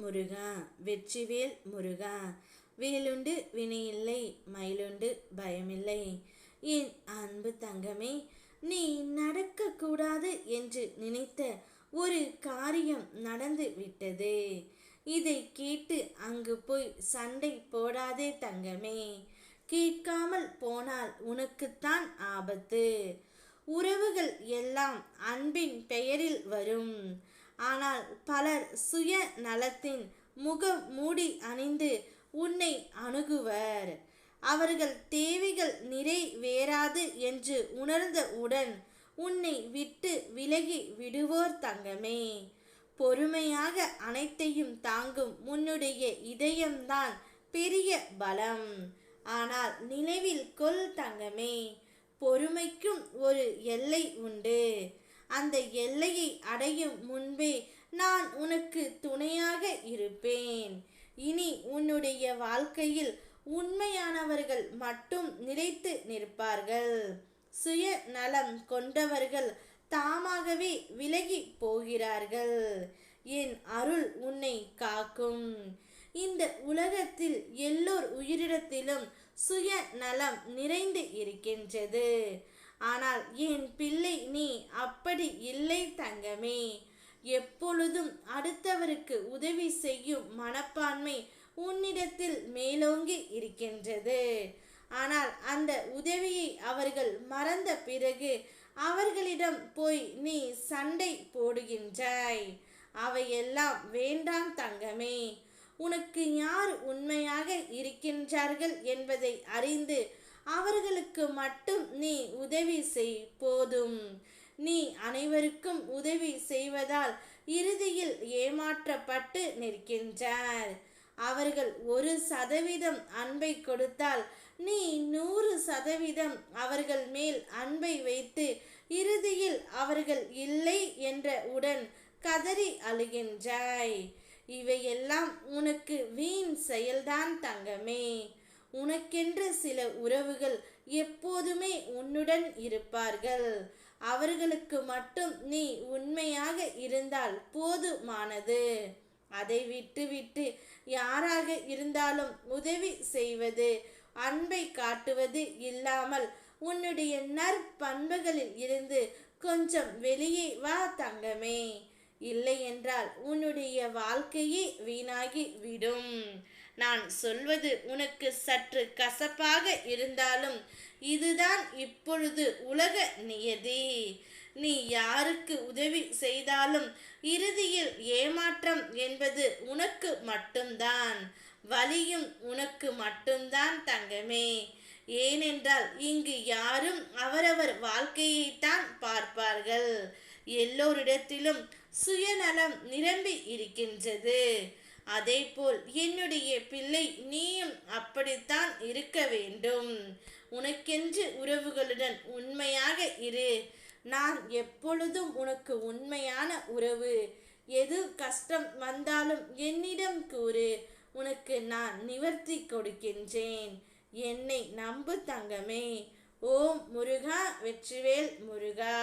முருகா வெற்றிவேல் முருகா. வேலுண்டு வினையில்லை, மயிலுண்டு பயமில்லை. என் அன்பு தங்கமே, நீ நடக்கக்கூடாது என்று நினைத்த ஒரு காரியம் நடந்து விட்டது. இதை கேட்டு அங்கு போய் சண்டை போடாதே தங்கமே. கேட்காமல் போனால் உனக்குத்தான் ஆபத்து. உறவுகள் எல்லாம் அன்பின் பெயரில் வரும். ஆனால் பலர் சுய நலத்தின் முகம் மூடி அணிந்து உன்னை அணுகுவர். அவர்கள் தேவைகள் நிறைவேறாது என்று உணர்ந்தவுடன் உன்னை விட்டு விலகி விடுவோர் தங்கமே. பொறுமையாக அனைத்தையும் தாங்கும் உன்னுடைய இதயம்தான் பெரிய பலம். ஆனால் நினைவில் கொள் தங்கமே, பொறுமைக்கும் ஒரு எல்லை உண்டு. அந்த எல்லையை அடையும் முன்பே நான் உனக்கு துணையாக இருப்பேன். இனி உன்னுடைய வாழ்க்கையில் உண்மையானவர்கள் மட்டும் நிலைத்து நிற்பார்கள். சுய நலம் கொண்டவர்கள் தாமாகவே விலகி போகிறார்கள். என் அருள் உன்னை காக்கும். இந்த உலகத்தில் எல்லோர் உயிரிடத்திலும் சுய நலம் நிறைந்து இருக்கின்றது. ஆனால் என் பிள்ளை, நீ அப்படி இல்லை தங்கமே. எப்பொழுதும் அடுத்தவருக்கு உதவி செய்யும் மனப்பான்மை உன்னிடத்தில் மேலோங்கி இருக்கின்றது. ஆனால் அந்த உதவியை அவர்கள் மறந்த பிறகு அவர்களிடம் போய் நீ சண்டை போடுகின்றாய். அவையெல்லாம் வேண்டாம் தங்கமே. உனக்கு யார் உண்மையாக இருக்கின்றார்கள் என்பதை அறிந்து அவர்களுக்கு மட்டும் நீ உதவி செய் போதும். நீ அனைவருக்கும் உதவி செய்வதால் இறுதியில் ஏமாற்றப்பட்டு நிற்கின்றார். அவர்கள் 1% அன்பை கொடுத்தால் நீ 100% அவர்கள் மேல் அன்பை வைத்து இறுதியில் அவர்கள் இல்லை என்ற உடன் கதறி அழுகின்றாய். இவையெல்லாம் உனக்கு வீண் செயல்தான் தங்கமே. உனக்கென்று சில உறவுகள் எப்போதுமே உன்னுடன் இருப்பார்கள். அவர்களுக்கு மட்டும் நீ உண்மையாக இருந்தால் போதுமானது. அதை விட்டு யாராக இருந்தாலும் உதவி செய்வது, அன்பை காட்டுவது இல்லாமல் உன்னுடைய நற்பண்புகளில் இருந்து கொஞ்சம் வெளியே வா தங்கமே. இல்லை என்றால் உன்னுடைய வாழ்க்கையே வீணாகி விடும். நான் சொல்வது உனக்கு சற்று கசப்பாக இருந்தாலும் இதுதான் இப்பொழுது உலக நியதி. நீ யாருக்கு உதவி செய்தாலும் இறுதியில் ஏமாற்றம் என்பது உனக்கு மட்டும்தான். வலியும் உனக்கு மட்டும்தான் தங்கமே. ஏனென்றால் இங்கு யாரும் அவரவர் வாழ்க்கையைத்தான் பார்ப்பார்கள். எல்லோரிடத்திலும் சுயநலம் நிரம்பி இருக்கின்றது. அதேபோல் என்னுடைய பிள்ளை, நீயும் அப்படித்தான் இருக்க வேண்டும். உனக்கென்று உறவுகளுடன் உண்மையாக இரு. நான் எப்பொழுதும் உனக்கு உண்மையான உறவு. எது கஷ்டம் வந்தாலும் என்னிடம் கூறு. உனக்கு நான் நிவர்த்தி கொடுக்கின்றேன். என்னை நம்பு தங்கமே. ஓம் முருகா வெற்றிவேல் முருகா.